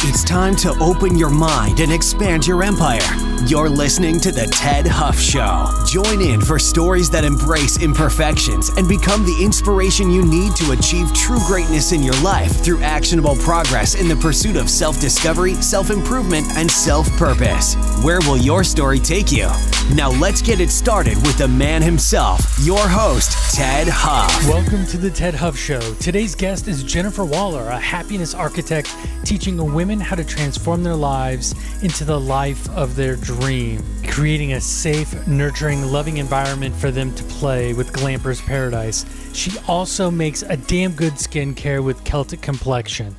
It's time to open your mind and expand your empire. You're listening to The Ted Huff Show. Join in for stories that embrace imperfections and become the inspiration you need to achieve true greatness in your life through actionable progress in the pursuit of self-discovery, self-improvement, and self-purpose. Where will your story take you? Now let's get it started with the man himself, your host, Ted Huff. Welcome to The Ted Huff Show. Today's guest is Jennifer Waller, a happiness architect teaching women how to transform their lives into the life of their dream, creating a safe, nurturing, loving environment for them to play with Glampers Paradise. She also makes a damn good skincare with Celtic Complexion.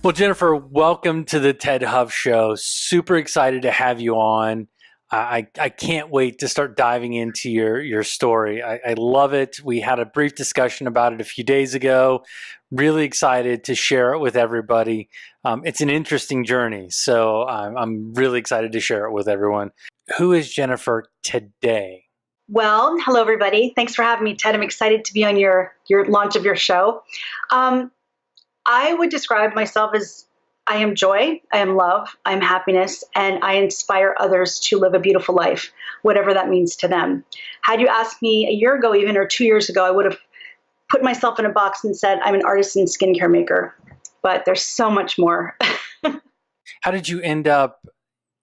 Well, Jennifer, welcome to the Ted Huff Show. Super excited to have you on. I can't wait to start diving into your story. I love it. We had a brief discussion about it a few days ago. Really excited to share it with everybody. It's an interesting journey, so I'm really excited to share it with everyone. Who is Jennifer today? Well, hello, everybody. Thanks for having me, Ted. I'm excited to be on your launch of your show. I would describe myself as I am joy, I am love, I am happiness, and I inspire others to live a beautiful life, whatever that means to them. Had you asked me a year ago even or 2 years ago, I would have put myself in a box and said I'm an artisan skincare maker. But there's so much more. How did you end up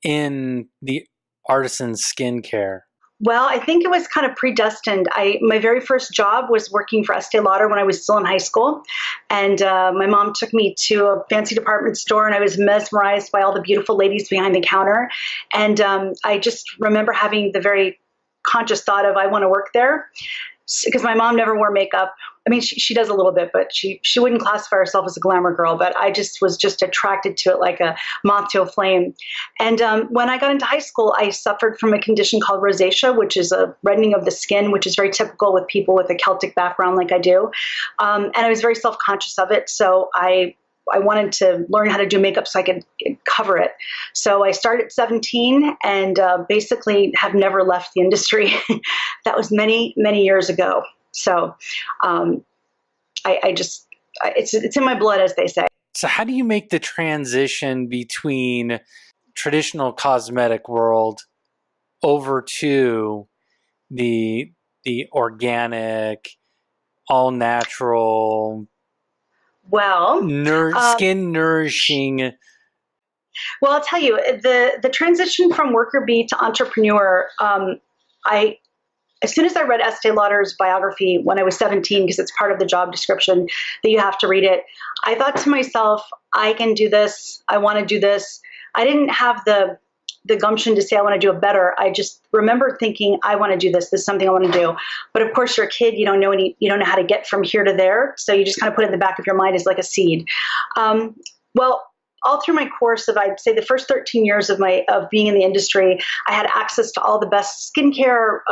in the artisan skincare? Well, I think it was kind of predestined. My very first job was working for Estee Lauder when I was still in high school. And my mom took me to a fancy department store, and I was mesmerized by all the beautiful ladies behind the counter. And I just remember having the very conscious thought of, I want to work there. Because my mom never wore makeup. I mean, she does a little bit, but she wouldn't classify herself as a glamour girl. But I was attracted to it like a moth to a flame. And when I got into high school, I suffered from a condition called rosacea, which is a reddening of the skin, which is very typical with people with a Celtic background like I do. And I was very self-conscious of it. So I wanted to learn how to do makeup so I could cover it. So I started at 17 and basically have never left the industry. That was many, many years ago. So it's in my blood, as they say. So how do you make the transition between traditional cosmetic world over to the organic, all natural, skin nourishing? Well, I'll tell you, the transition from worker bee to entrepreneur, as soon as I read Estee Lauder's biography when I was 17, because it's part of the job description that you have to read it, I thought to myself, I can do this. I want to do this. I didn't have the gumption to say I want to do it better. I just remember thinking, I want to do this. This is something I want to do. But of course, you're a kid. You don't know how to get from here to there. So you just kind of put it in the back of your mind as like a seed. Well, all through my course of, I'd say the first 13 years of being in the industry, I had access to all the best skincare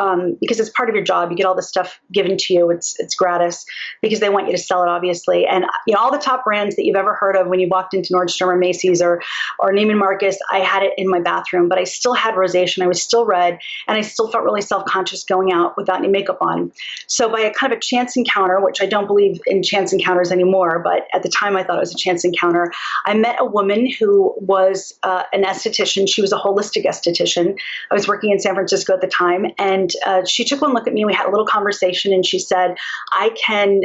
because it's part of your job. You get all this stuff given to you. It's gratis because they want you to sell it, obviously. And all the top brands that you've ever heard of when you walked into Nordstrom or Macy's or Neiman Marcus, I had it in my bathroom. But I still had rosacea, and I was still red, and I still felt really self-conscious going out without any makeup on. So by a kind of a chance encounter, which I don't believe in chance encounters anymore, but at the time I thought it was a chance encounter, I met a woman who was an esthetician. She was a holistic esthetician. I was working in San Francisco at the time, and she took one look at me. We had a little conversation, and she said, I can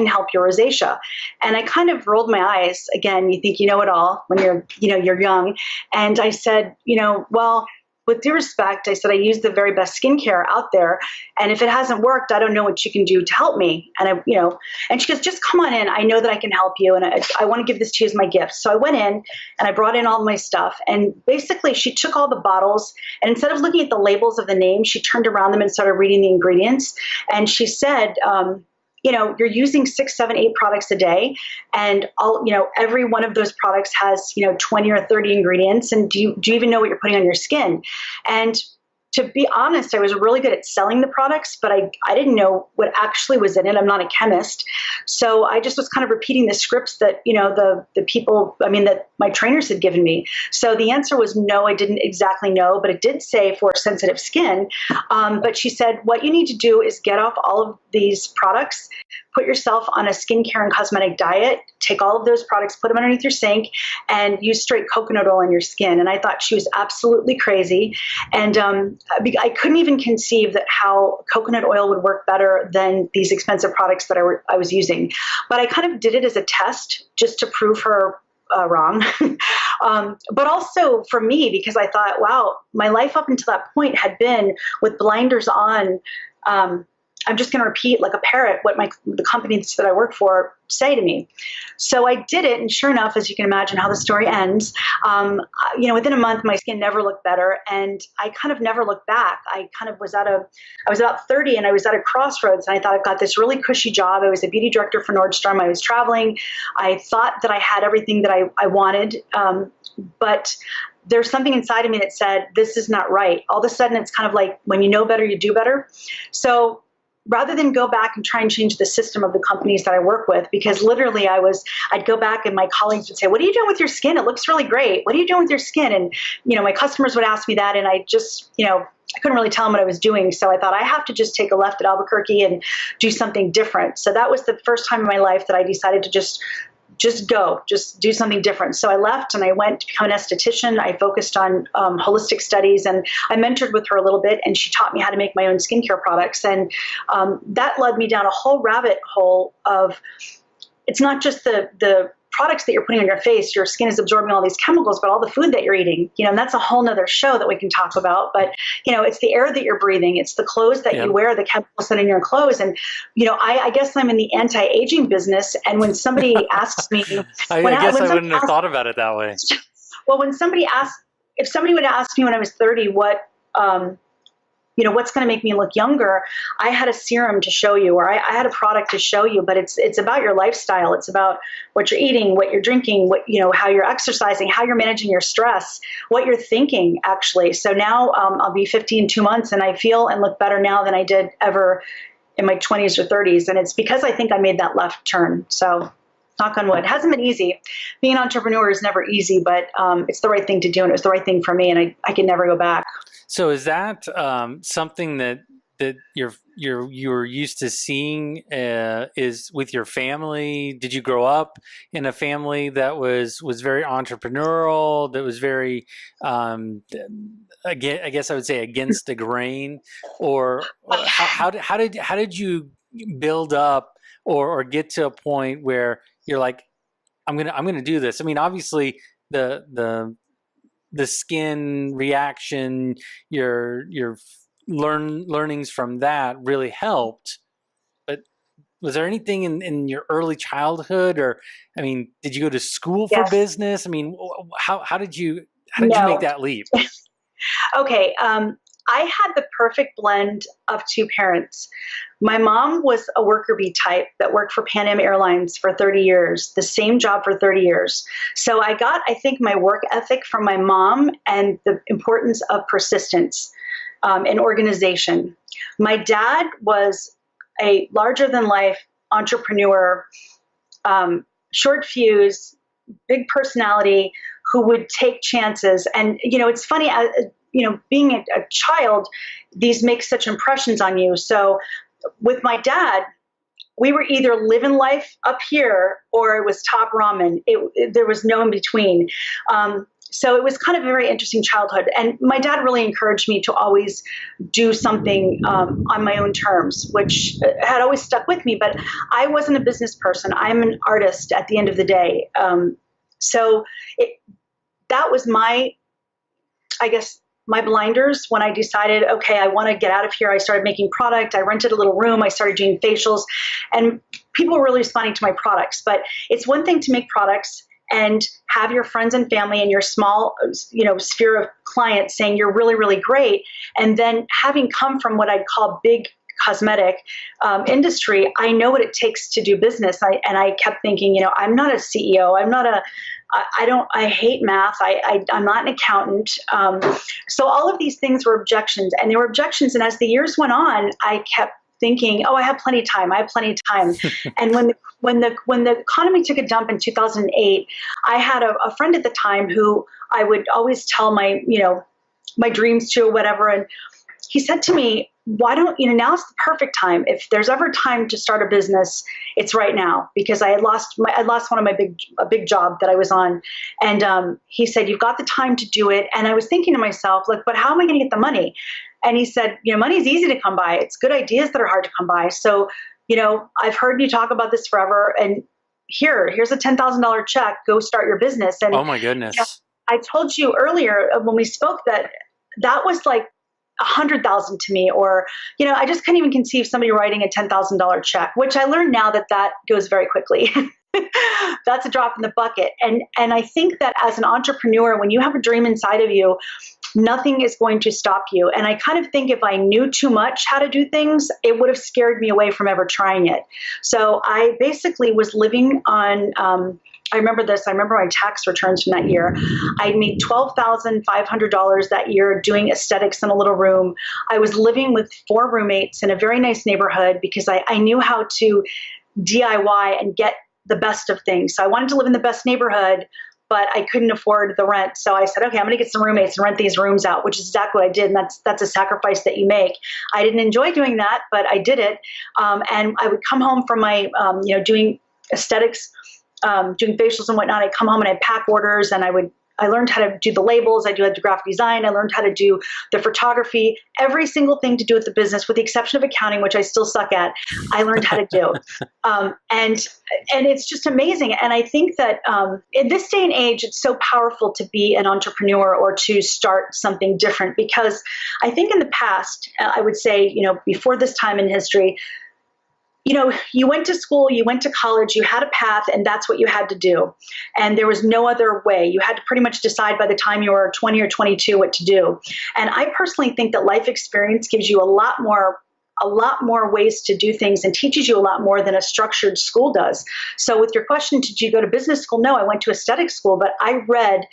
help your rosacea. And I kind of rolled my eyes. Again, you think you know it all when you're young. And I said, well, with due respect, I said, I use the very best skincare out there. And if it hasn't worked, I don't know what you can do to help me. And and she goes, just come on in. I know that I can help you. And I want to give this to you as my gift. So I went in and I brought in all my stuff. And basically she took all the bottles, and instead of looking at the labels of the names, she turned around them and started reading the ingredients. And she said, you're using 6, 7, 8 products a day, and every one of those products has, 20 or 30 ingredients. And do you even know what you're putting on your skin? And to be honest, I was really good at selling the products, but I didn't know what actually was in it. I'm not a chemist. So I just was kind of repeating the scripts that, the people, that my trainers had given me. So the answer was no, I didn't exactly know, but it did say for sensitive skin. But she said, what you need to do is get off all of these products, put yourself on a skincare and cosmetic diet, take all of those products, put them underneath your sink, and use straight coconut oil on your skin. And I thought she was absolutely crazy. And I couldn't even conceive that how coconut oil would work better than these expensive products that I was using. But I kind of did it as a test just to prove her wrong. But also for me, because I thought, wow, my life up until that point had been with blinders on. I'm just going to repeat like a parrot what the companies that I work for say to me. So I did it, and sure enough, as you can imagine how the story ends, within a month, my skin never looked better, and I kind of never looked back. I was about 30, and I was at a crossroads, and I thought, I've got this really cushy job. I was a beauty director for Nordstrom. I was traveling. I thought that I had everything that I wanted, but there's something inside of me that said, this is not right. All of a sudden, it's kind of like when you know better, you do better. So rather than go back and try and change the system of the companies that I work with, because literally I'd go back and my colleagues would say, what are you doing with your skin? It looks really great. What are you doing with your skin? And, my customers would ask me that, and I just, I couldn't really tell them what I was doing. So I thought I have to just take a left at Albuquerque and do something different. So that was the first time in my life that I decided to just do something different. So I left and I went to become an esthetician. I focused on holistic studies, and I mentored with her a little bit, and she taught me how to make my own skincare products. And that led me down a whole rabbit hole of, it's not just the products that you're putting on your face. Your skin is absorbing all these chemicals, but all the food that you're eating, and that's a whole nother show that we can talk about. But, it's the air that you're breathing. It's the clothes that you wear, the chemicals that are in your clothes. And, I guess I'm in the anti-aging business. And when somebody asks me, I wouldn't have thought about it that way. Well, if somebody would ask me when I was 30, what's going to make me look younger, I had a serum to show you, or I had a product to show you, but it's about your lifestyle. It's about what you're eating, what you're drinking, how you're exercising, how you're managing your stress, what you're thinking, actually. So now I'll be 50 in 2 months, and I feel and look better now than I did ever in my 20s or 30s. And it's because I think I made that left turn. So knock on wood. It hasn't been easy. Being an entrepreneur is never easy, but it's the right thing to do, and it was the right thing for me, and I can never go back. So is that something that you're used to seeing is with your family? Did you grow up in a family that was very entrepreneurial, that was very I guess I would say against the grain, or how did you build up or get to a point where you're like, I'm gonna do this? I mean, obviously the skin reaction, your learnings from that really helped. But was there anything in your early childhood, or, did you go to school for business? How did you make that leap? Okay. I had the perfect blend of two parents. My mom was a worker bee type that worked for Pan Am Airlines for 30 years, the same job for 30 years. So I got, I think, my work ethic from my mom and the importance of persistence and organization. My dad was a larger-than-life entrepreneur, short fuse, big personality, who would take chances. And, it's funny, being a child, these make such impressions on you. So with my dad, we were either living life up here or it was top ramen. There was no in between. So it was kind of a very interesting childhood. And my dad really encouraged me to always do something on my own terms, which had always stuck with me. But I wasn't a business person. I'm an artist at the end of the day. So that was my blinders when I decided, okay, I want to get out of here. I started making product. I rented a little room. I started doing facials, and people were really responding to my products. But it's one thing to make products and have your friends and family and your small, sphere of clients saying you're really, really great. And then having come from what I'd call big cosmetic industry, I know what it takes to do business. I kept thinking, I'm not a CEO. I hate math. I'm not an accountant. So all of these things were objections, and they were objections. And as the years went on, I kept thinking, oh, I have plenty of time. I have plenty of time. And when the economy took a dump in 2008, I had a friend at the time who I would always tell my dreams to, or whatever. And he said to me, why don't, now's the perfect time. If there's ever time to start a business, it's right now, because I lost one of a big job that I was on. And he said, you've got the time to do it. And I was thinking to myself, like, but how am I going to get the money? And he said, money is easy to come by. It's good ideas that are hard to come by. So, I've heard you talk about this forever, and here's a $10,000 check. Go start your business. And oh my goodness. I told you earlier when we spoke that was like 100,000 to me, or, I just couldn't even conceive somebody writing a $10,000 check, which I learned now that goes very quickly. That's a drop in the bucket. And I think that as an entrepreneur, when you have a dream inside of you, nothing is going to stop you. And I kind of think if I knew too much how to do things, it would have scared me away from ever trying it. So I basically was living on, I remember this. I remember my tax returns from that year. I made $12,500 that year doing aesthetics in a little room. I was living with 4 roommates in a very nice neighborhood because I knew how to DIY and get the best of things. So I wanted to live in the best neighborhood, but I couldn't afford the rent. So I said, okay, I'm going to get some roommates and rent these rooms out, which is exactly what I did. And that's a sacrifice that you make. I didn't enjoy doing that, but I did it. And I would come home from my, doing aesthetics, doing facials and whatnot. I'd come home and I'd pack orders, and I learned how to do the labels. I do the graphic design. I learned how to do the photography, every single thing to do with the business, with the exception of accounting, which I still suck at. I learned how to do. And it's just amazing. And I think that in this day and age, it's so powerful to be an entrepreneur or to start something different, because I think in the past, I would say, before this time in history, you went to school, you went to college, you had a path, and that's what you had to do. And there was no other way. You had to pretty much decide by the time you were 20 or 22 what to do. And I personally think that life experience gives you a lot more ways to do things and teaches you a lot more than a structured school does. So with your question, did you go to business school? No, I went to aesthetic school, but I read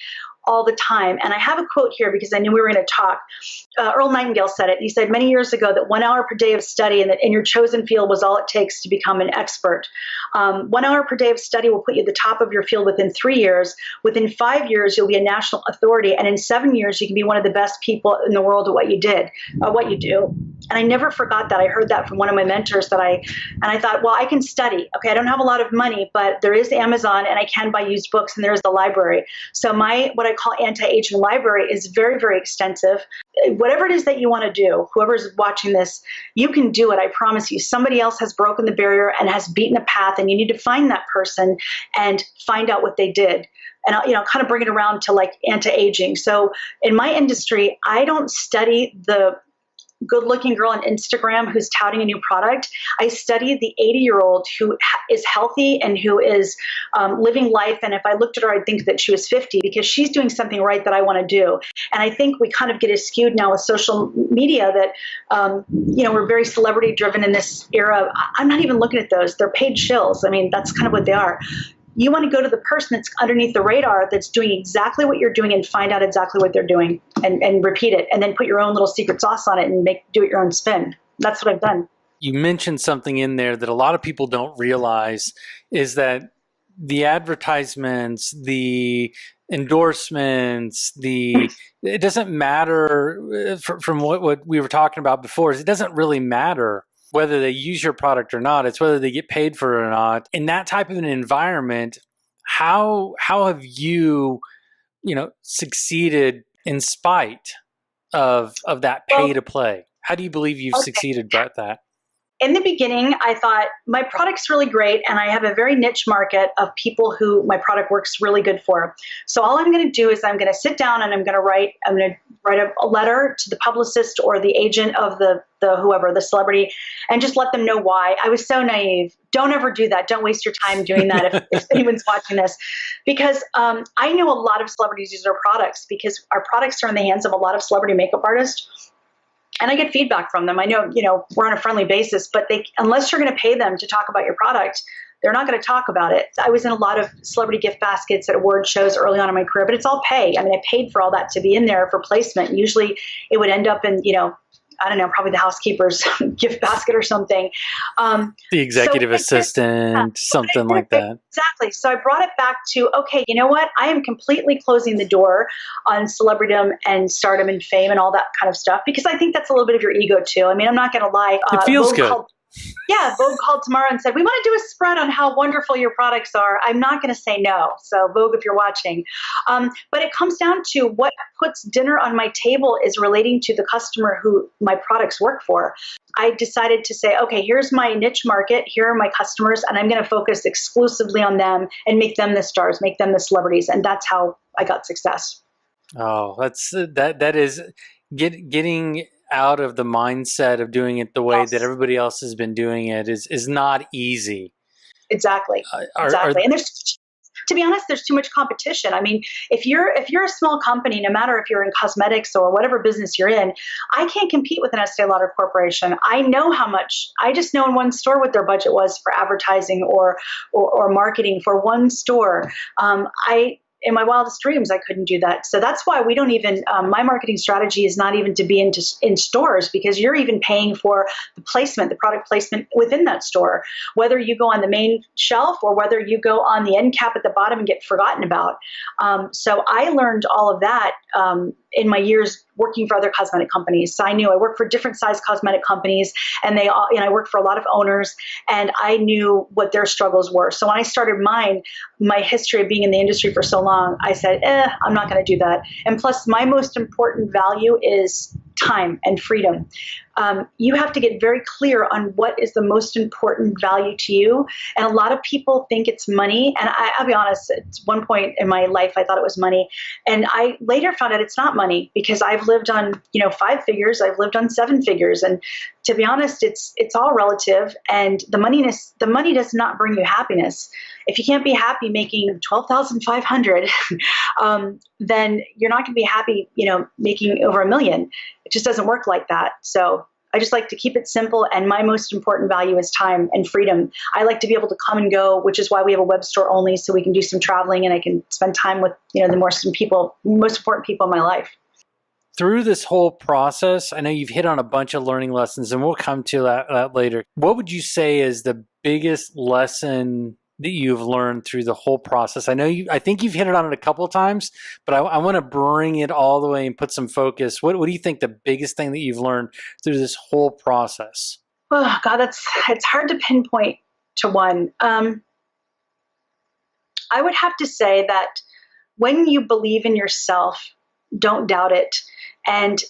all the time. And I have a quote here because I knew we were going to talk. Earl Nightingale said it. He said many years ago that 1 hour per day of study and that in your chosen field was all it takes to become an expert. 1 hour per day of study will put you at the top of your field within 3 years. Within 5 years, you'll be a national authority. And in 7 years, you can be one of the best people in the world at what you do. And I never forgot that. I heard that from one of my mentors and I thought, well, I can study. Okay, I don't have a lot of money, but there is Amazon and I can buy used books and there's the library. So what I call anti-aging library is very, very extensive. Whatever it is that you want to do, whoever's watching this, you can do it. I promise you. Somebody else has broken the barrier and has beaten a path, and you need to find that person and find out what they did. And kind of bring it around to like anti-aging. So in my industry, I don't study the good-looking girl on Instagram who's touting a new product. I study the 80-year-old who is healthy and who is living life. And if I looked at her, I'd think that she was 50 because she's doing something right that I want to do. And I think we kind of get skewed now with social media that, we're very celebrity-driven in this era. I'm not even looking at those. They're paid shills. I mean, that's kind of what they are. You want to go to the person that's underneath the radar that's doing exactly what you're doing and find out exactly what they're doing and repeat it, and then put your own little secret sauce on it and do it your own spin. That's what I've done. You mentioned something in there that a lot of people don't realize is that the advertisements, the endorsements, it doesn't matter from what we were talking about before. It doesn't really matter whether they use your product or not. It's whether they get paid for it or not. In that type of an environment, how have you, succeeded in spite of that pay to play? How do you believe you've succeeded about that? In the beginning, I thought my product's really great and I have a very niche market of people who my product works really good for. So all I'm going to do is I'm going to sit down and I'm going to write a letter to the publicist or the agent of the whoever, the celebrity, and just let them know why. I was so naive. Don't ever do that. Don't waste your time doing that if anyone's watching this. Because I know a lot of celebrities use our products because our products are in the hands of a lot of celebrity makeup artists. and I get feedback from them. I know, we're on a friendly basis, but unless you're going to pay them to talk about your product, they're not going to talk about it. I was in a lot of celebrity gift baskets at award shows early on in my career, but it's all pay. I mean, I paid for all that to be in there for placement. Usually it would end up in, I don't know, probably the housekeeper's gift basket or something. The executive assistant, something like that. Exactly. So I brought it back to, okay, you know what? I am completely closing the door on celebritydom and stardom and fame and all that kind of stuff, because I think that's a little bit of your ego too. I mean, I'm not going to lie. It feels good. Vogue called tomorrow and said, we want to do a spread on how wonderful your products are. I'm not going to say no. So Vogue, if you're watching. But it comes down to what puts dinner on my table is relating to the customer who my products work for. I decided to say, okay, here's my niche market. Here are my customers, and I'm going to focus exclusively on them and make them the stars, make them the celebrities. And that's how I got success. Oh, that is getting out of the mindset of doing it the way that everybody else has been doing it is not easy. Exactly. And to be honest, there's too much competition. I mean, if you're a small company, no matter if you're in cosmetics or whatever business you're in, I can't compete with an Estee Lauder corporation. I know how much. I just know in one store what their budget was for advertising or marketing for one store. In my wildest dreams, I couldn't do that. So that's why we don't even, my marketing strategy is not even to be in stores, because you're even paying for the placement, the product placement within that store, whether you go on the main shelf or whether you go on the end cap at the bottom and get forgotten about. So I learned all of that in my years working for other cosmetic companies. So I knew I worked for different size cosmetic companies, and I worked for a lot of owners, and I knew what their struggles were. So when I started my history of being in the industry for so long, I said, I'm not going to do that. And plus, my most important value is time and freedom. You have to get very clear on what is the most important value to you. And a lot of people think it's money. And I'll be honest, at one point in my life, I thought it was money. And I later found out it's not money, because I've lived on, 5 figures. I've lived on 7 figures. And to be honest, it's all relative. And the money does not bring you happiness. If you can't be happy making $12,500, then you're not going to be happy, making over $1 million. It just doesn't work like that. So I just like to keep it simple. And my most important value is time and freedom. I like to be able to come and go, which is why we have a web store only, so we can do some traveling and I can spend time with, the most important people in my life. Through this whole process, I know you've hit on a bunch of learning lessons, and we'll come to that later. What would you say is the biggest lesson that you've learned through the whole process? I think you've hit it on it a couple of times, but I want to bring it all the way and put some focus. What do you think the biggest thing that you've learned through this whole process? Oh God, it's hard to pinpoint to one. I would have to say that when you believe in yourself, don't doubt it. And,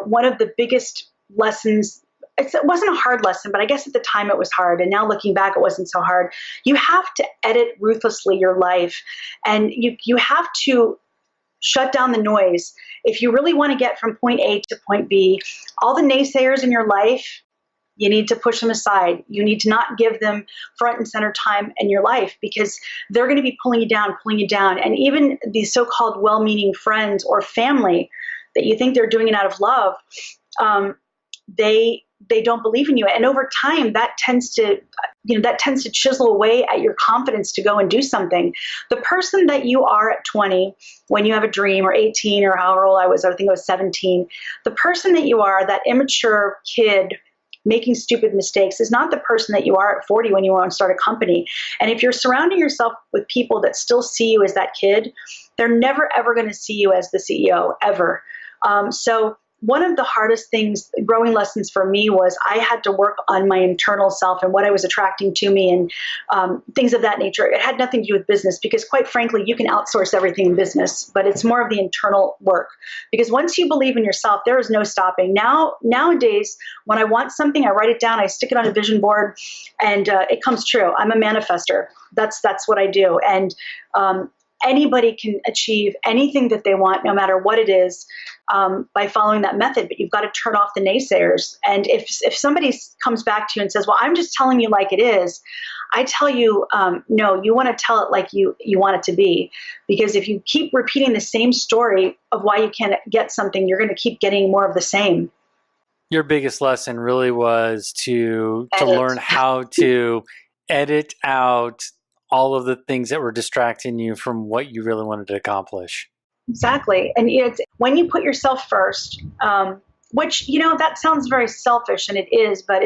one of the biggest lessons, it wasn't a hard lesson, but I guess at the time it was hard. And now looking back, it wasn't so hard. You have to edit ruthlessly your life, and you have to shut down the noise. If you really want to get from point A to point B, all the naysayers in your life, you need to push them aside. You need to not give them front and center time in your life, because they're going to be pulling you down. And even these so-called well-meaning friends or family that you think they're doing it out of love, they don't believe in you. And over time, that tends to chisel away at your confidence to go and do something. The person that you are at 20, when you have a dream, or 18, or however old I was, I think I was 17, the person that you are, that immature kid making stupid mistakes, is not the person that you are at 40 when you want to start a company. And if you're surrounding yourself with people that still see you as that kid, they're never, ever going to see you as the CEO, ever. So one of the hardest things, growing lessons for me, was I had to work on my internal self and what I was attracting to me, and things of that nature. It had nothing to do with business, because quite frankly, you can outsource everything in business, but it's more of the internal work. Because once you believe in yourself, there is no stopping. Nowadays, when I want something, I write it down, I stick it on a vision board, and it comes true. I'm a manifester. That's what I do. And anybody can achieve anything that they want, no matter what it is, by following that method. But you've got to turn off the naysayers. And if somebody comes back to you and says, well, I'm just telling you like it is, I tell you, no, you want to tell it like you want it to be. Because if you keep repeating the same story of why you can't get something, you're going to keep getting more of the same. Your biggest lesson really was to Edit. learn how to edit out all of the things that were distracting you from what you really wanted to accomplish. Exactly. And it's when you put yourself first, which, that sounds very selfish, and it is, but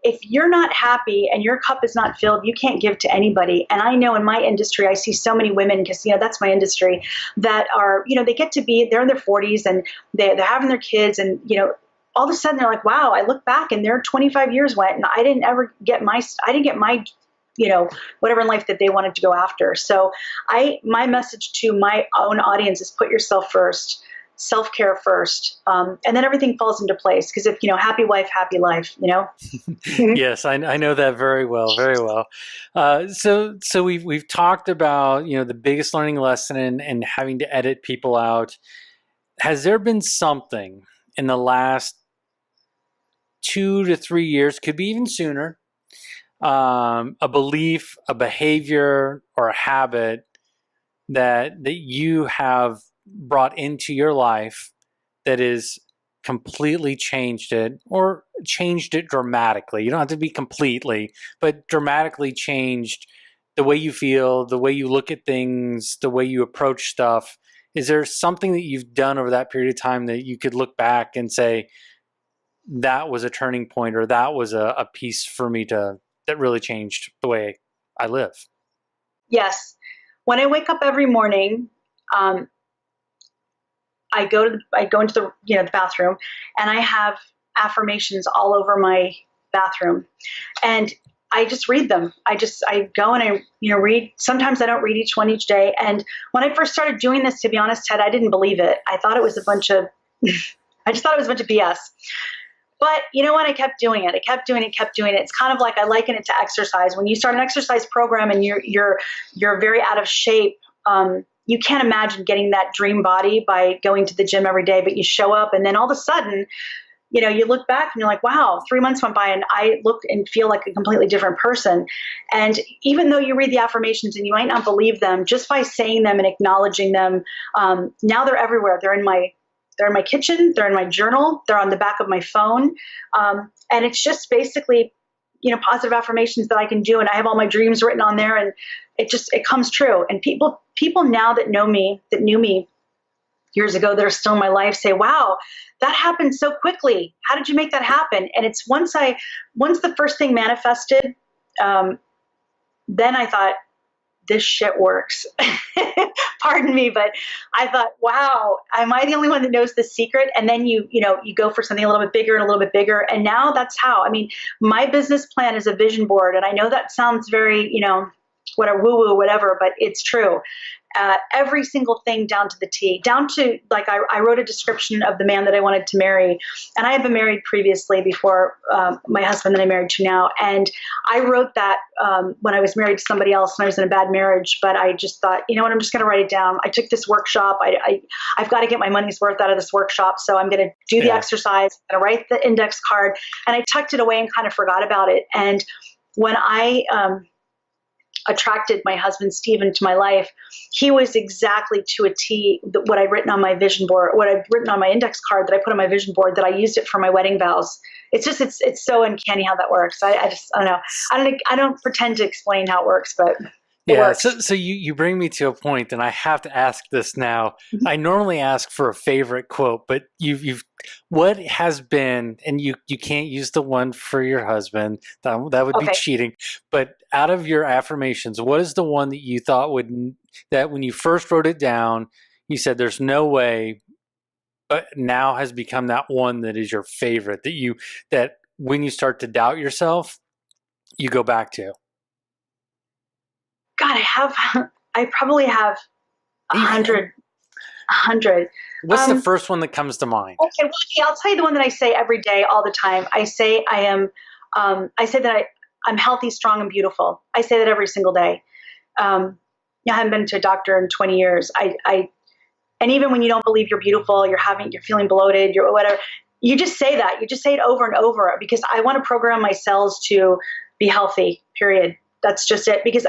if you're not happy and your cup is not filled, you can't give to anybody. And I know in my industry, I see so many women, because, that's my industry, that are, they get to be, they're in their 40s and they're having their kids, and, all of a sudden they're like, wow, I look back and their 25 years went and I didn't get my, whatever in life that they wanted to go after. So my message to my own audience is put yourself first, self-care first, and then everything falls into place. Because if, happy wife, happy life, Yes, I know that very well, very well. So we've talked about, the biggest learning lesson and having to edit people out. Has there been something in the last 2 to 3 years, could be even sooner, a belief, a behavior, or a habit that you have brought into your life that is completely changed it, or changed it dramatically? You don't have to be completely, but dramatically changed the way you feel, the way you look at things, the way you approach stuff. Is there something that you've done over that period of time that you could look back and say, that was a turning point, or that was a piece for me that really changed the way I live? Yes. When I wake up every morning, I go into the bathroom, and I have affirmations all over my bathroom, and I just read them. I go and I read. Sometimes I don't read each one each day. And when I first started doing this, to be honest, Ted, I didn't believe it. I thought it was a bunch of I just thought it was a bunch of BS. But you know what? I kept doing it. Kept doing it. It's kind of like, I liken it to exercise. When you start an exercise program and you're very out of shape, you can't imagine getting that dream body by going to the gym every day. But you show up, and then all of a sudden, you look back and you're like, wow, 3 months went by and I look and feel like a completely different person. And even though you read the affirmations and you might not believe them, just by saying them and acknowledging them, now they're everywhere. They're in my kitchen, they're in my journal, they're on the back of my phone. And it's just basically, positive affirmations that I can do. And I have all my dreams written on there, and it comes true. And people now that knew me years ago, that are still in my life, say, wow, that happened so quickly. How did you make that happen? And it's once the first thing manifested, then I thought, this shit works. Pardon me, but I thought, wow, am I the only one that knows the secret? And then you go for something a little bit bigger and a little bit bigger. And now that's how. I mean, my business plan is a vision board. And I know that sounds very, whatever, woo-woo, whatever, but it's true. Every single thing down to the T, down to, like, I wrote a description of the man that I wanted to marry. And I had been married previously before my husband that I'm married to now. And I wrote that when I was married to somebody else and I was in a bad marriage. But I just thought, you know what, I'm just going to write it down. I took this workshop. I've got to get my money's worth out of this workshop. So I'm going to do the exercise. I'm going to write the index card. And I tucked it away and kind of forgot about it. And when I attracted my husband, Steve, into my life, he was exactly to a T what I'd written on my vision board, what I'd written on my index card that I put on my vision board, that I used it for my wedding vows. It's just, it's so uncanny how that works. I don't know. I don't pretend to explain how it works, but it works. So you bring me to a point, and I have to ask this now. Mm-hmm. I normally ask for a favorite quote, but you've what has been, and you can't use the one for your husband. That would be cheating. But out of your affirmations, what is the one that you thought that when you first wrote it down, you said there's no way, but now has become that one that is your favorite, that when you start to doubt yourself, you go back to? God, I probably have 100. What's the first one that comes to mind? Okay, well, I'll tell you the one that I say every day, all the time. I say that I'm healthy, strong, and beautiful. I say that every single day. I haven't been to a doctor in 20 years. And even when you don't believe you're beautiful, you're feeling bloated, you're whatever, you just say that. You just say it over and over, because I want to program my cells to be healthy, period. That's just it. Because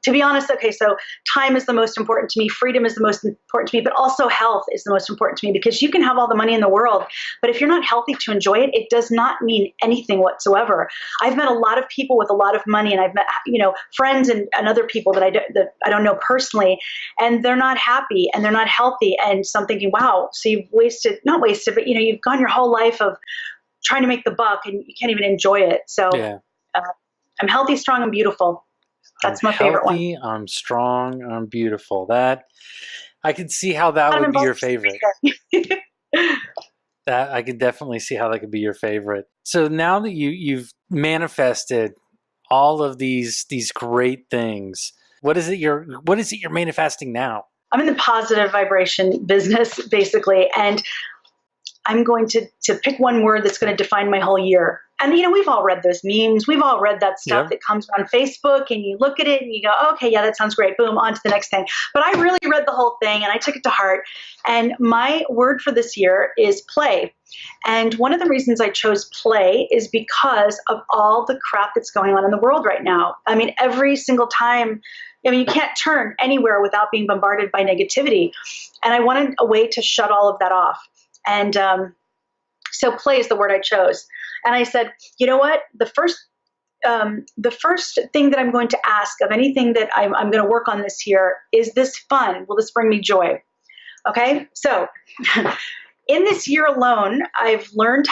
to be honest, okay, so time is the most important to me. Freedom is the most important to me, but also health is the most important to me, because you can have all the money in the world, but if you're not healthy to enjoy it, it does not mean anything whatsoever. I've met a lot of people with a lot of money, and I've met, friends and other people that I don't know personally, and they're not happy and they're not healthy. And so I'm thinking, wow, so you've not wasted, but you've gone your whole life of trying to make the buck and you can't even enjoy it. So Yeah. I'm healthy, strong, and beautiful. That's my favorite one. Healthy, I'm strong, I'm beautiful. That I could see how that would be your favorite. That I could definitely see how that could be your favorite. So now that you've manifested all of these great things, what is it you're manifesting now? I'm in the positive vibration business, basically, and I'm going to pick one word that's going to define my whole year. And, we've all read those memes. We've all read that stuff that comes on Facebook, and you look at it and you go, okay, yeah, that sounds great. Boom, on to the next thing. But I really read the whole thing and I took it to heart. And my word for this year is play. And one of the reasons I chose play is because of all the crap that's going on in the world right now. I mean, every single time, you can't turn anywhere without being bombarded by negativity. And I wanted a way to shut all of that off. And so play is the word I chose. And I said, you know what? The first thing that I'm going to ask of anything that I'm going to work on this year is this fun? Will this bring me joy? Okay. So in this year alone, I've learned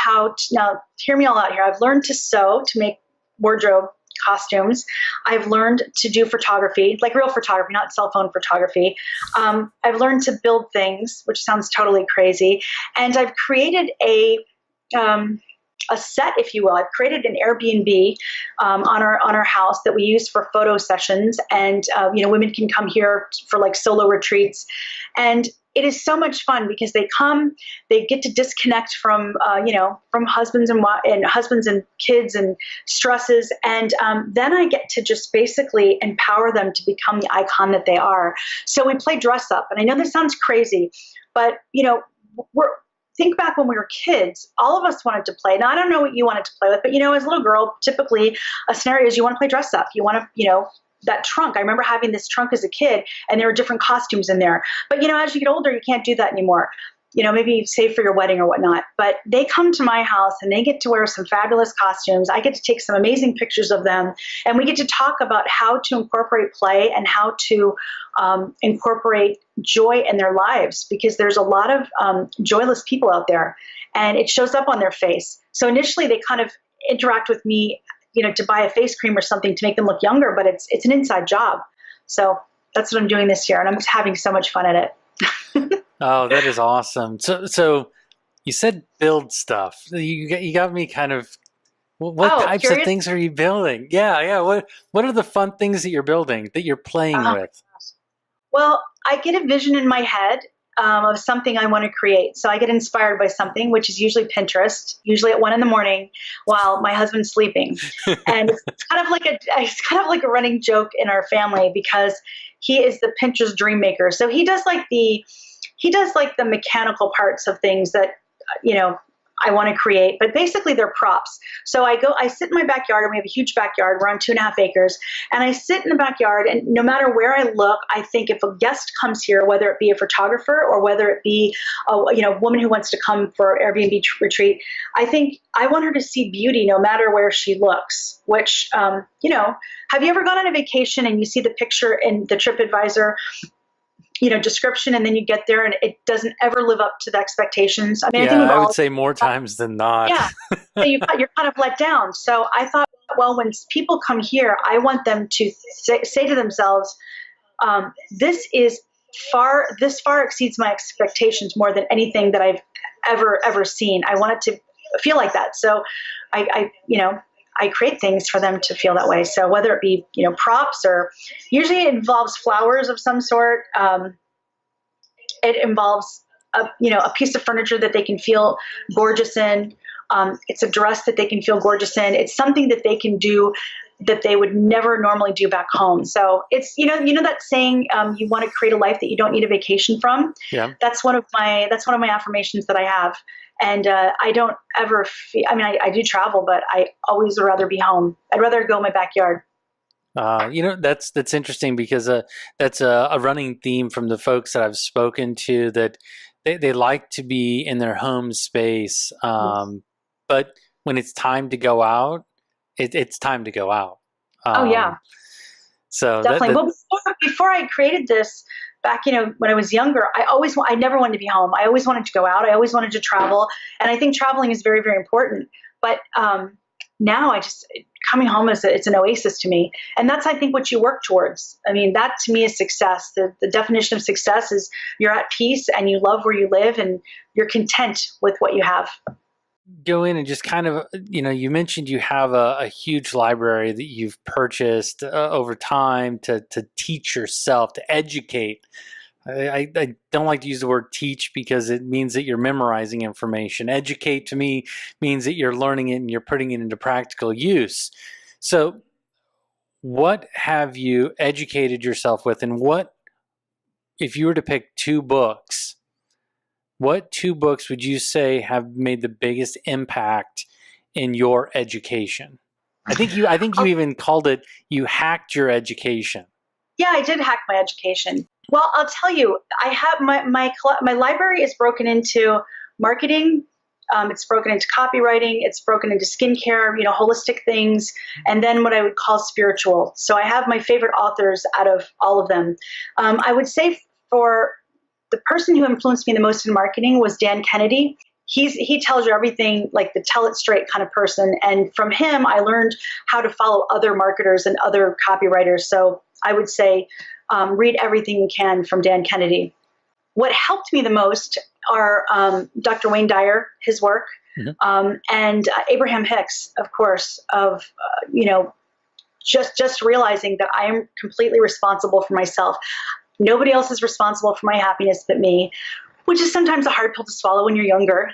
now hear me all out here. I've learned to sew, to make wardrobe costumes. I've learned to do photography, like real photography, not cell phone photography. I've learned to build things, which sounds totally crazy. And I've created a set, if you will. I've created an Airbnb on our house that we use for photo sessions, and women can come here for like solo retreats, and it is so much fun because they get to disconnect from husbands and kids and stresses, and then I get to just basically empower them to become the icon that they are. So we play dress up, and I know this sounds crazy, but think back when we were kids, all of us wanted to play. Now, I don't know what you wanted to play with, but, as a little girl, typically a scenario is you want to play dress up. You want to, that trunk. I remember having this trunk as a kid, and there were different costumes in there. But, as you get older, you can't do that anymore. Maybe save for your wedding or whatnot. But they come to my house and they get to wear some fabulous costumes. I get to take some amazing pictures of them. And we get to talk about how to incorporate play and how to incorporate joy in their lives, because there's a lot of joyless people out there, and it shows up on their face. So initially they kind of interact with me, to buy a face cream or something to make them look younger, but it's an inside job. So that's what I'm doing this year, and I'm just having so much fun at it. Oh, that is awesome. So you said build stuff. You got me kind of, what types of things are you building? Yeah. What are the fun things that you're building, that you're playing with? Well, I get a vision in my head of something I want to create. So I get inspired by something, which is usually Pinterest, usually at 1 a.m. while my husband's sleeping. And it's kind of like a running joke in our family, because he is the Pinterest dream maker. So he does like the mechanical parts of things that, I want to create, but basically they're props. So I sit in my backyard, and we have a huge backyard. We're on 2.5 acres, and I sit in the backyard, and no matter where I look, I think if a guest comes here, whether it be a photographer or whether it be a woman who wants to come for Airbnb retreat, I think I want her to see beauty no matter where she looks, which, have you ever gone on a vacation and you see the picture in the TripAdvisor description, and then you get there and it doesn't ever live up to the expectations? I mean, I would say more times than not. Yeah. So you're kind of let down. So I thought, well, when people come here, I want them to say to themselves, this far exceeds my expectations more than anything that I've ever seen. I want it to feel like that. So I create things for them to feel that way. So whether it be, props, or usually it involves flowers of some sort. It involves a piece of furniture that they can feel gorgeous in. It's a dress that they can feel gorgeous in. It's something that they can do that they would never normally do back home. So it's, that saying, you want to create a life that you don't need a vacation from. Yeah. That's one of my affirmations that I have. And I don't ever I do travel, but I always would rather be home. I'd rather go in my backyard. That's interesting because that's a running theme from the folks that I've spoken to, that they like to be in their home space, but when it's time to go out, it's time to go out. Oh yeah, So definitely. Well, before I created this, back, when I was younger, I never wanted to be home. I always wanted to go out. I always wanted to travel, and I think traveling is very, very important. But now coming home it's an oasis to me, and that's, I think, what you work towards. I mean, that to me is success. The definition of success is you're at peace and you love where you live and you're content with what you have. Go in and just kind of, you mentioned you have a huge library that you've purchased over time to teach yourself, to educate. I don't like to use the word teach because it means that you're memorizing information. Educate to me means that you're learning it and you're putting it into practical use. So what have you educated yourself with, and if you were to pick two books, what two books would you say have made the biggest impact in your education? I think you even called it, you hacked your education. Yeah, I did hack my education. Well, I'll tell you, I have my library is broken into marketing. It's broken into copywriting. It's broken into skincare, holistic things, and then what I would call spiritual. So I have my favorite authors out of all of them. I would say for the person who influenced me the most in marketing was Dan Kennedy. He tells you everything, like the tell it straight kind of person. And from him, I learned how to follow other marketers and other copywriters. So I would say read everything you can from Dan Kennedy. What helped me the most are Dr. Wayne Dyer, his work, and Abraham Hicks, of course, of, just realizing that I am completely responsible for myself. Nobody else is responsible for my happiness but me, which is sometimes a hard pill to swallow when you're younger,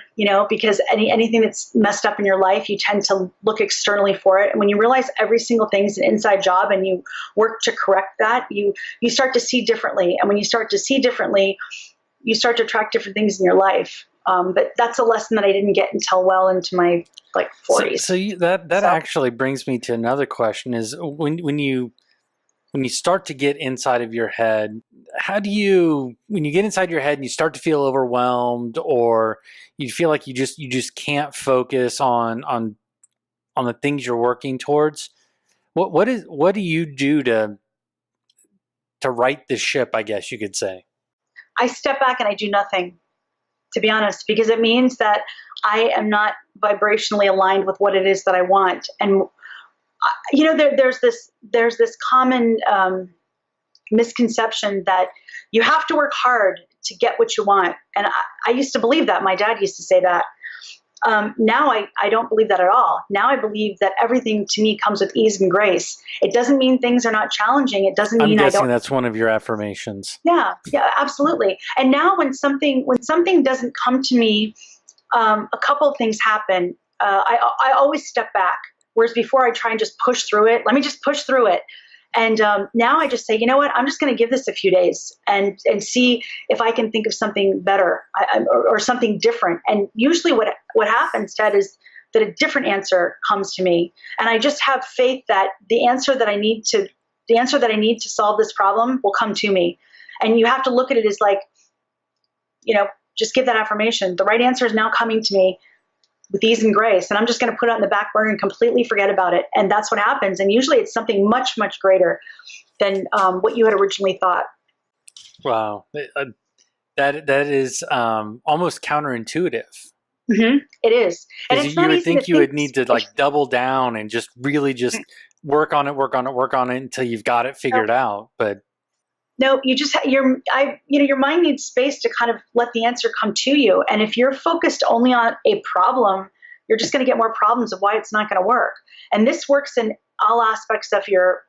because anything that's messed up in your life, you tend to look externally for it. And when you realize every single thing is an inside job and you work to correct that, you start to see differently. And when you start to see differently, you start to attract different things in your life. But that's a lesson that I didn't get until well into my 40s. So that actually brings me to another question: is when you start to get inside of your head, when you get inside your head and you start to feel overwhelmed, or you feel like you just can't focus on the things you're working towards, what do you do to right the ship, I guess you could say? I step back and I do nothing, to be honest, because it means that I am not vibrationally aligned with what it is that I want. And there's this common misconception that you have to work hard to get what you want. And I used to believe that. My dad used to say that. Now I don't believe that at all. Now I believe that everything to me comes with ease and grace. It doesn't mean things are not challenging. It doesn't mean I'm guessing that's one of your affirmations. Yeah, absolutely. And now when something doesn't come to me, a couple of things happen. I always step back. Whereas before I try and just push through it. Let me just push through it. And now I just say, you know what? I'm just going to give this a few days and see if I can think of something better or something different. And usually what happens, Ted, is that a different answer comes to me. And I just have faith that the answer that I need to solve this problem will come to me. And you have to look at it as just give that affirmation. The right answer is now coming to me with ease and grace. And I'm just going to put it on the back burner and completely forget about it. And that's what happens. And usually it's something much, much greater than what you had originally thought. Wow. That is almost counterintuitive. Mm-hmm. It is. And it's you would think you would need to double down and just really just work on it until you've got it figured out. But no, your mind needs space to kind of let the answer come to you. And if you're focused only on a problem, you're just going to get more problems of why it's not going to work. And this works in all aspects of your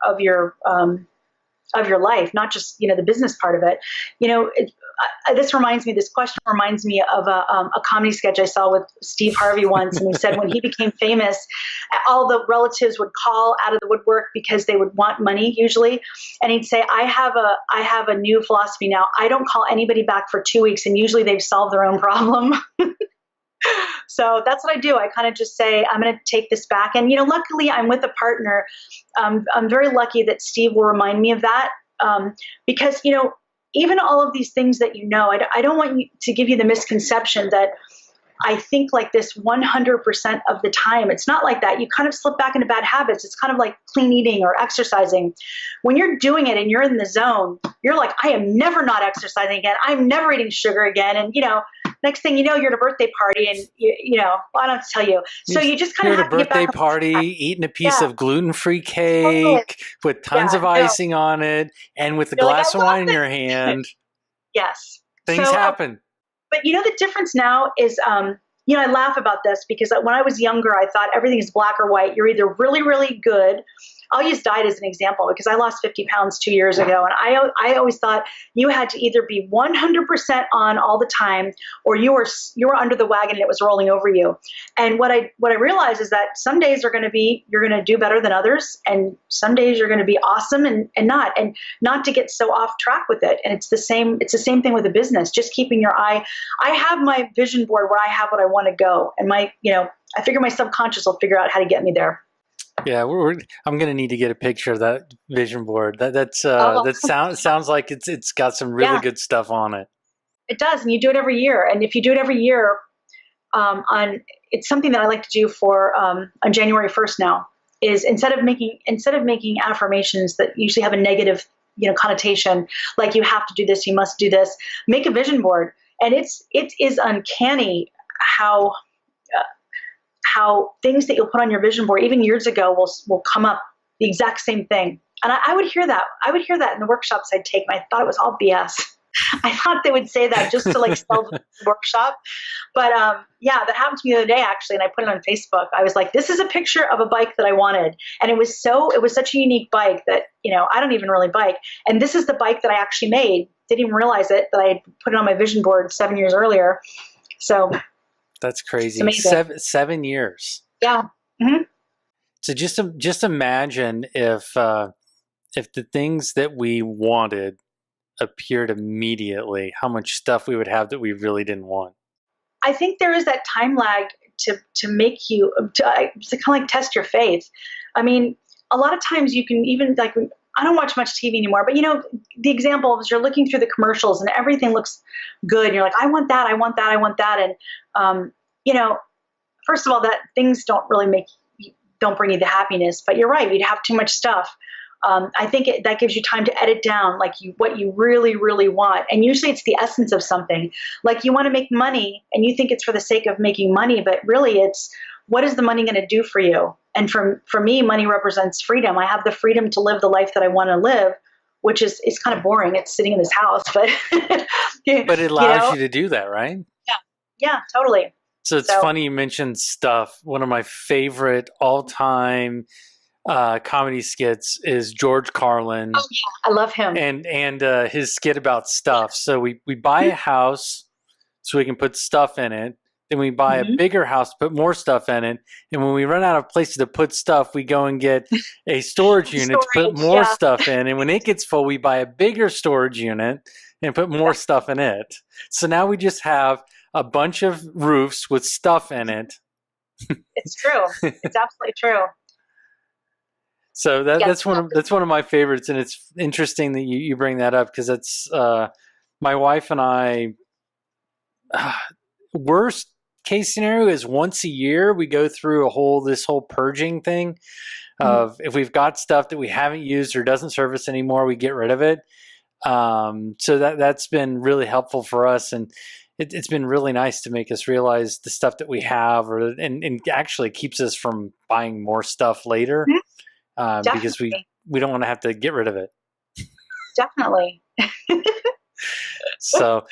life, not just, the business part of it. This question reminds me of a comedy sketch I saw with Steve Harvey once. And he said when he became famous, all the relatives would call out of the woodwork because they would want money usually. And he'd say, I have a new philosophy now. I don't call anybody back for 2 weeks. And usually they've solved their own problem. So that's what I do. I kind of just say, I'm going to take this back. And, luckily I'm with a partner. I'm very lucky that Steve will remind me of that. Because, even all of these things that I don't want you to give you the misconception that I think like this 100% of the time. It's not like that. You kind of slip back into bad habits. It's kind of like clean eating or exercising. When you're doing it and you're in the zone, you're like, I am never not exercising again. I'm never eating sugar again. And, next thing you know, you're at a birthday party and, I don't have to tell you. So you just kind of have to get back. You're at a birthday party, eating a piece of gluten-free cake with tons of icing on it and with a glass of wine in your hand. Yes. Things happen. But the difference now is, I laugh about this because when I was younger, I thought everything is black or white. You're either really, really good. I'll use diet as an example because I lost 50 pounds 2 years ago. And I always thought you had to either be 100% on all the time or you were under the wagon and it was rolling over you. And what I realized is that some days you're going to do better than others. And some days you're going to be awesome and not to get so off track with it. And it's the same thing with a business, just keeping your eye. I have my vision board where I have what I want to go. And I figure my subconscious will figure out how to get me there. Yeah, I'm going to need to get a picture of that vision board. That sounds like it's got some really good stuff on it. It does, and you do it every year. And if you do it every year, it's something that I like to do for on January 1st now. Is instead of making affirmations that usually have a negative connotation, like you have to do this, you must do this, make a vision board. And it is uncanny how things that you'll put on your vision board, even years ago, will come up the exact same thing. And I would hear that. I would hear that in the workshops I'd take, and I thought it was all BS. I thought they would say that just to sell the workshop. But that happened to me the other day actually, and I put it on Facebook. I was like, this is a picture of a bike that I wanted. And it was such a unique bike that, I don't even really bike. And this is the bike that I actually made. Didn't even realize it, that I had put it on my vision board 7 years earlier. So that's crazy. 7 years. Yeah. Mm-hmm. So just imagine if the things that we wanted appeared immediately, how much stuff we would have that we really didn't want. I think there is that time lag to make you to kind of like test your faith. I mean, a lot of times you can even I don't watch much TV anymore, but the example is you're looking through the commercials and everything looks good. And you're like, I want that, I want that, I want that. And, first of all, that things don't bring you the happiness, but you're right. You'd have too much stuff. I think that gives you time to edit down what you really, really want. And usually it's the essence of something. Like you want to make money and you think it's for the sake of making money, but really it's what is the money going to do for you? And for me, money represents freedom. I have the freedom to live the life that I want to live, which is kind of boring. It's sitting in this house, but but it allows you to do that, right? Yeah, totally. So it's funny you mentioned stuff. One of my favorite all-time comedy skits is George Carlin. Oh yeah, I love him. And his skit about stuff. So we buy a house so we can put stuff in it. Then we buy a bigger house, put more stuff in it. And when we run out of places to put stuff, we go and get a storage unit to put more stuff in. And when it gets full, we buy a bigger storage unit and put more stuff in it. So now we just have a bunch of roofs with stuff in it. It's true. It's absolutely true. So that's one of my favorites, and it's interesting that you bring that up because that's my wife and I. Worst case scenario is once a year we go through this whole purging thing of if we've got stuff that we haven't used or doesn't serve us anymore, we get rid of it. So that's been really helpful for us, and it's been really nice to make us realize the stuff that we have, and actually keeps us from buying more stuff later. Because we don't want to have to get rid of it. Definitely. So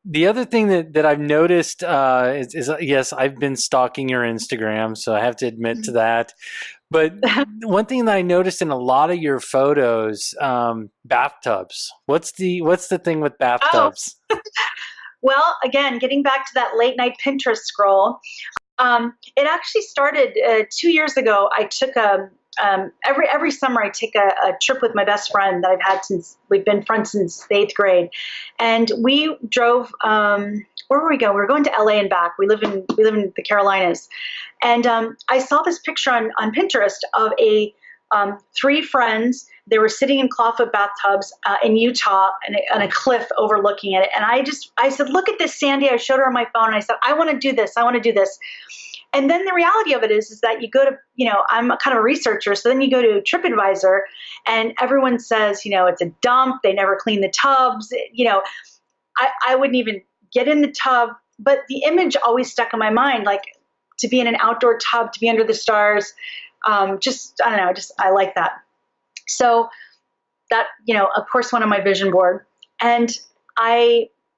the other thing that I've noticed is yes, I've been stalking your Instagram, so I have to admit to that. But one thing that I noticed in a lot of your photos, bathtubs. What's the thing with bathtubs? Oh. Well, again, getting back to that late night Pinterest scroll. It actually started 2 years ago. I took every summer I take a trip with my best friend that I've had since we've been friends since the 8th grade, and we drove. Where where were we going? We were going to LA and back. We live in the Carolinas. And I saw this picture on Pinterest of three friends. They were sitting in clawfoot bathtubs in Utah on a cliff overlooking it. And I said, look at this, Sandy. I showed her on my phone and I said, I want to do this. I want to do this. And then the reality of it is that you go to, I'm kind of a researcher. So then you go to TripAdvisor and everyone says, it's a dump. They never clean the tubs. I wouldn't even get in the tub. But the image always stuck in my mind, like to be in an outdoor tub, to be under the stars. I don't know, I like that. So that, of course, went on my vision board. And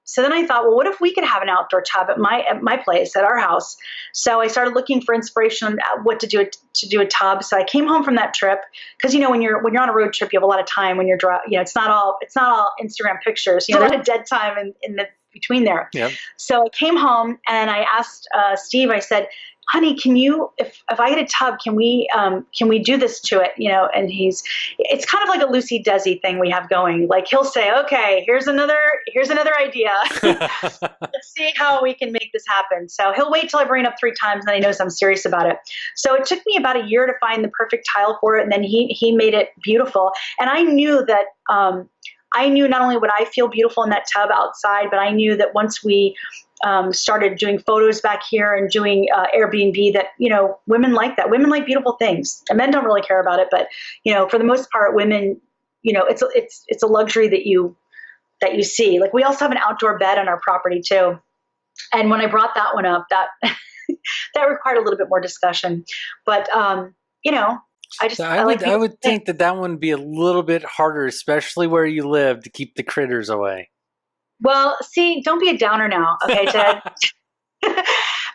so then I thought, well, what if we could have an outdoor tub at my place, at our house? So I started looking for inspiration on what to do a tub. So I came home from that trip because, when you're on a road trip, you have a lot of time when you're it's not all Instagram pictures. There's a lot of dead time in the between there. Yep. So I came home and I asked Steve, I said, honey, can you, if I get a tub, can we do this to it? And it's kind of like a Lucy Desi thing we have going. Like he'll say, okay, here's another idea. Let's see how we can make this happen. So he'll wait till I bring it up 3 times and then he knows I'm serious about it. So it took me about a year to find the perfect tile for it. And then he made it beautiful. And I knew that, I knew not only would I feel beautiful in that tub outside, but I knew that once we started doing photos back here and doing Airbnb, that women like that. Women like beautiful things, and men don't really care about it. But for the most part, women, it's a luxury that you see. Like we also have an outdoor bed on our property too. And when I brought that one up, that that required a little bit more discussion. But I would think that one would be a little bit harder, especially where you live, to keep the critters away. Well, see, don't be a downer now, okay, Ted?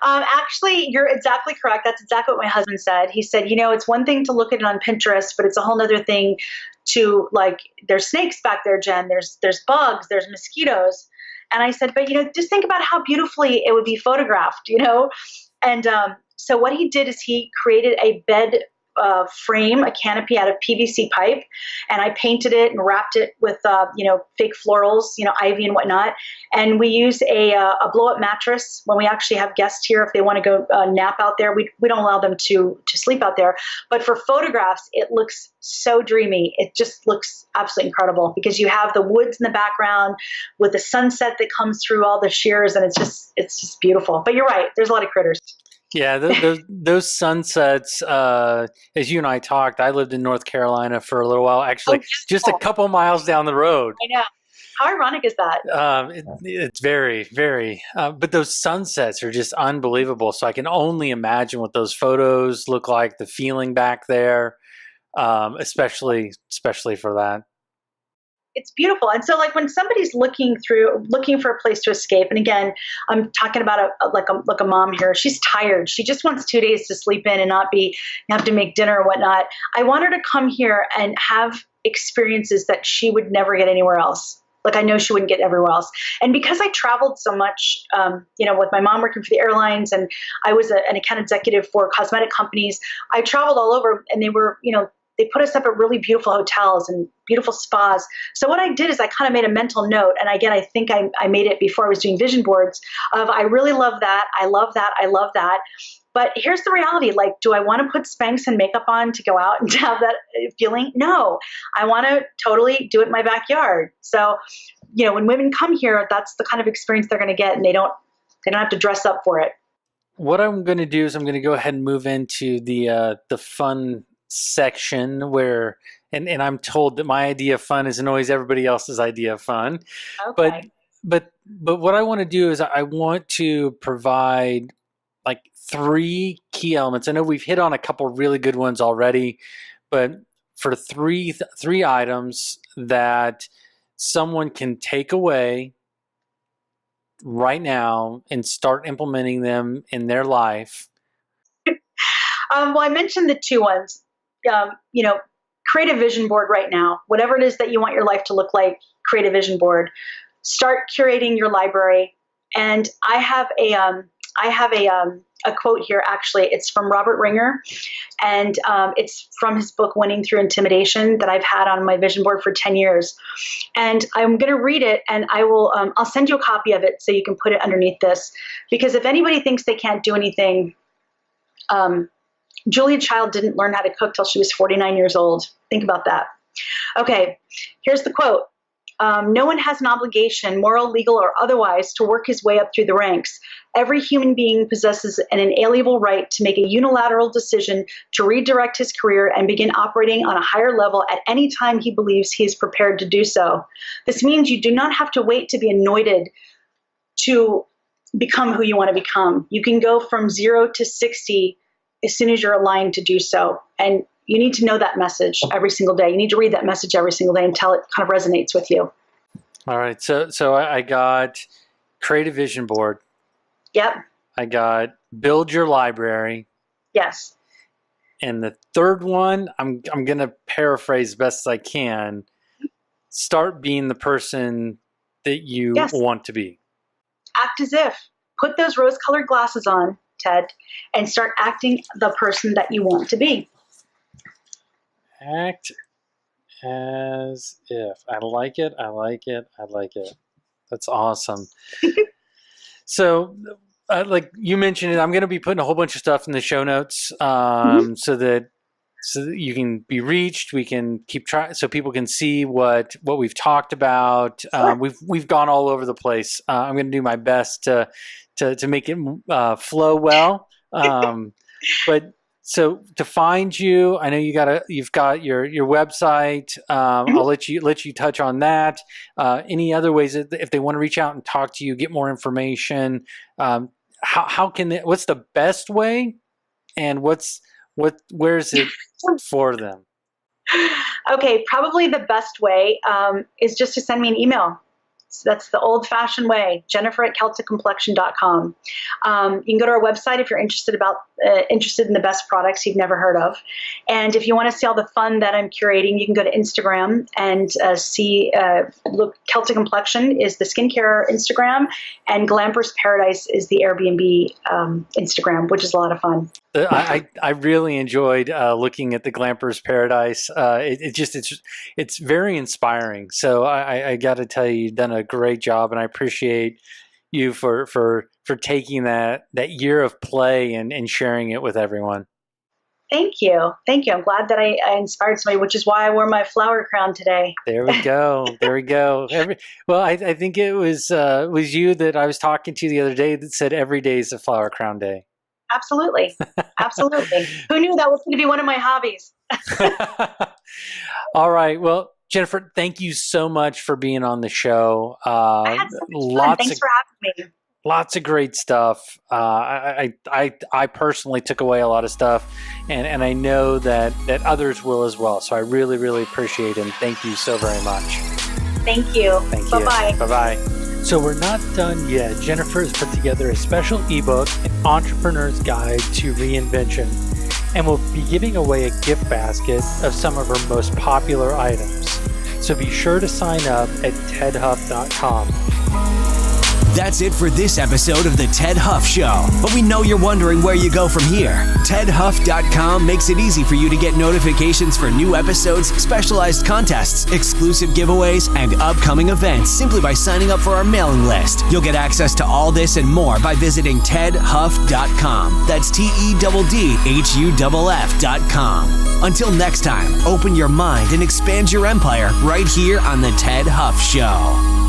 Actually, you're exactly correct. That's exactly what my husband said. He said, it's one thing to look at it on Pinterest, but it's a whole other thing to, like, there's snakes back there, Jen. There's bugs. There's mosquitoes. And I said, but, just think about how beautifully it would be photographed, And so what he did is he created a bed frame, a canopy out of PVC pipe, and I painted it and wrapped it with fake florals, ivy and whatnot. And we use a blow-up mattress when we actually have guests here. If they want to go nap out there, we don't allow them to sleep out there. But for photographs, it looks so dreamy. It just looks absolutely incredible because you have the woods in the background with the sunset that comes through all the shears, and it's just beautiful. But you're right, there's a lot of critters. Yeah, those sunsets, as you and I talked, I lived in North Carolina for a little while, actually, just a couple miles down the road. I know. How ironic is that? It's very, very, but those sunsets are just unbelievable. So I can only imagine what those photos look like, the feeling back there, especially for that. It's beautiful. And so like when somebody's looking for a place to escape, and again, I'm talking about a mom here, she's tired. She just wants 2 days to sleep in and not have to make dinner or whatnot. I want her to come here and have experiences that she would never get anywhere else. Like I know she wouldn't get everywhere else. And because I traveled so much, with my mom working for the airlines, and I was an account executive for cosmetic companies, I traveled all over, and they were, they put us up at really beautiful hotels and beautiful spas. So what I did is I kind of made a mental note. And again, I think I made it before I was doing vision boards of, I really love that. I love that. I love that. But here's the reality. Like, do I want to put Spanx and makeup on to go out and have that feeling? No, I want to totally do it in my backyard. So, when women come here, that's the kind of experience they're going to get, and they don't have to dress up for it. What I'm going to do is I'm going to go ahead and move into the fun section where, and I'm told that my idea of fun isn't always everybody else's idea of fun. Okay. But what I want to do is I want to provide like 3 key elements. I know we've hit on a couple really good ones already, but for three items that someone can take away right now and start implementing them in their life. Well, I mentioned the 2 ones. Create a vision board right now. Whatever it is that you want your life to look like, create a vision board. Start curating your library. And I have a a quote here. Actually, it's from Robert Ringer, and it's from his book Winning Through Intimidation that I've had on my vision board for 10 years. And I'm going to read it, and I'll send you a copy of it so you can put it underneath this, because if anybody thinks they can't do anything, Julia Child didn't learn how to cook till she was 49 years old. Think about that. Okay, here's the quote. No one has an obligation, moral, legal, or otherwise, to work his way up through the ranks. Every human being possesses an inalienable right to make a unilateral decision to redirect his career and begin operating on a higher level at any time he believes he is prepared to do so. This means you do not have to wait to be anointed to become who you want to become. You can go from 0 to 60 as soon as you're aligned to do so. And you need to know that message every single day. You need to read that message every single day until it kind of resonates with you. All right. So I got create a vision board. Yep. I got build your library. Yes. And the third one, I'm going to paraphrase best as I can. Start being the person that you want to be. Act as if. Put those rose-colored glasses on, Ted, and start acting the person that you want to be. Act as if. I like it. I like it. I like it. That's awesome. So, like you mentioned it, I'm going to be putting a whole bunch of stuff in the show notes so that you can be reached. We can keep trying so people can see what we've talked about. We've gone all over the place. I'm going to do my best to make it flow well. But so to find you, I know you've got your website. I'll let you touch on that. Any other ways that if they want to reach out and talk to you, get more information, how can they, what's the best way, and where is it for them? Okay, probably the best way is just to send me an email. So that's the old-fashioned way, Jennifer@CelticComplexion.com. You can go to our website if you're interested in the best products you've never heard of. And if you want to see all the fun that I'm curating, you can go to Instagram and look, Celtic Complexion is the skincare Instagram, and Glampers Paradise is the Airbnb Instagram, which is a lot of fun. I really enjoyed looking at the Glampers Paradise. It's very inspiring. So I got to tell you, you've done a great job, and I appreciate you for taking that year of play and sharing it with everyone. Thank you. I'm glad that I inspired somebody, which is why I wore my flower crown today. There we go. I think it was you that I was talking to the other day that said every day is a flower crown day. Absolutely. Who knew that was going to be one of my hobbies? All right. Well, Jennifer, thank you so much for being on the show. I had so much fun. Thanks for having me. Lots of great stuff. I personally took away a lot of stuff, and I know that others will as well. So I really, really appreciate it. And thank you so very much. Thank you. Bye-bye. Bye-bye. So we're not done yet. Jennifer has put together a special ebook, An Entrepreneur's Guide to Reinvention, and we'll be giving away a gift basket of some of her most popular items. So be sure to sign up at tedhuff.com. That's it for this episode of The Ted Huff Show. But we know you're wondering where you go from here. TedHuff.com makes it easy for you to get notifications for new episodes, specialized contests, exclusive giveaways, and upcoming events simply by signing up for our mailing list. You'll get access to all this and more by visiting TedHuff.com. That's TEDDHUFF.com. Until next time, open your mind and expand your empire right here on The Ted Huff Show.